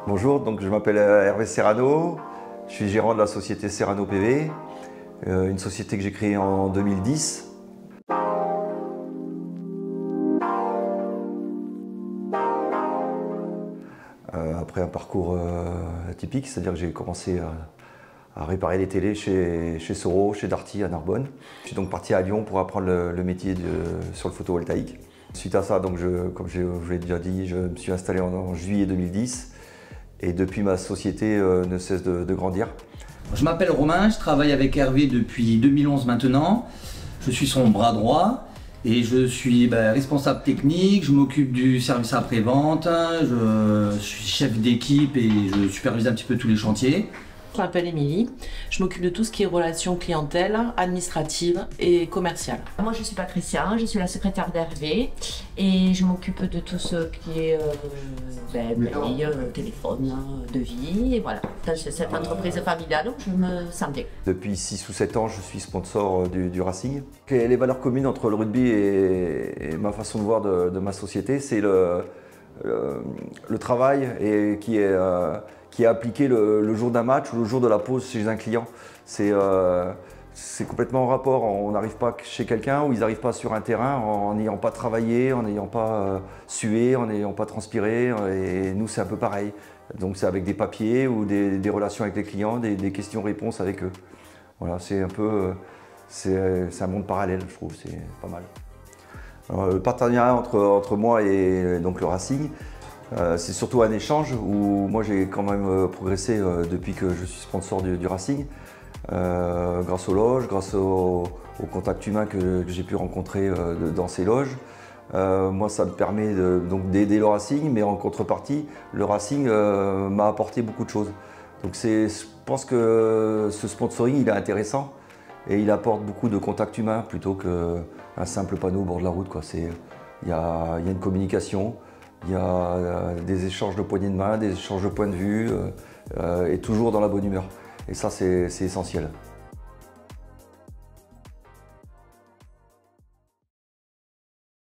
Bonjour, donc je m'appelle Hervé Serrano, je suis gérant de la société Serrano PV, une société que j'ai créée en 2010. Après un parcours atypique, c'est-à-dire que j'ai commencé à réparer les télés chez Soro, chez Darty à Narbonne. Je suis donc parti à Lyon pour apprendre le métier sur le photovoltaïque. Suite à ça, donc comme je vous l'ai déjà dit, je me suis installé en juillet 2010. Et depuis, ma société ne cesse de grandir. Je m'appelle Romain, je travaille avec Hervé depuis 2011 maintenant. Je suis son bras droit et je suis responsable technique, je m'occupe du service après-vente, je suis chef d'équipe et je supervise un petit peu tous les chantiers. Je m'appelle Émilie, je m'occupe de tout ce qui est relations clientèle, administrative et commerciale. Moi je suis Patricia, je suis la secrétaire d'Hervé et je m'occupe de tout ce qui est mail, téléphone, devis et voilà. Dans cette entreprise familiale, je me sens bien. Depuis 6 ou 7 ans, je suis sponsor du Racing. Les valeurs communes entre le rugby et ma façon de voir de ma société, c'est le travail et qui est appliqué le jour d'un match ou le jour de la pause chez un client. C'est complètement en rapport. On n'arrive pas chez quelqu'un ou ils n'arrivent pas sur un terrain en n'ayant pas travaillé, en n'ayant pas sué, en n'ayant pas transpiré. Et nous, c'est un peu pareil. Donc c'est avec des papiers ou des relations avec les clients, des questions-réponses avec eux. Voilà, c'est un peu, c'est un monde parallèle, je trouve, c'est pas mal. Alors, le partenariat entre moi et donc le Racing, c'est surtout un échange où moi j'ai quand même progressé depuis que je suis sponsor du Racing, grâce aux loges, grâce au contact humain que j'ai pu rencontrer dans ces loges. Moi ça me permet d'aider le Racing, mais en contrepartie, le Racing m'a apporté beaucoup de choses. Donc je pense que ce sponsoring il est intéressant et il apporte beaucoup de contact humain plutôt qu'un simple panneau au bord de la route. Il y a une communication. Il y a des échanges de poignées de main, des échanges de points de vue, et toujours dans la bonne humeur. Et ça, c'est essentiel.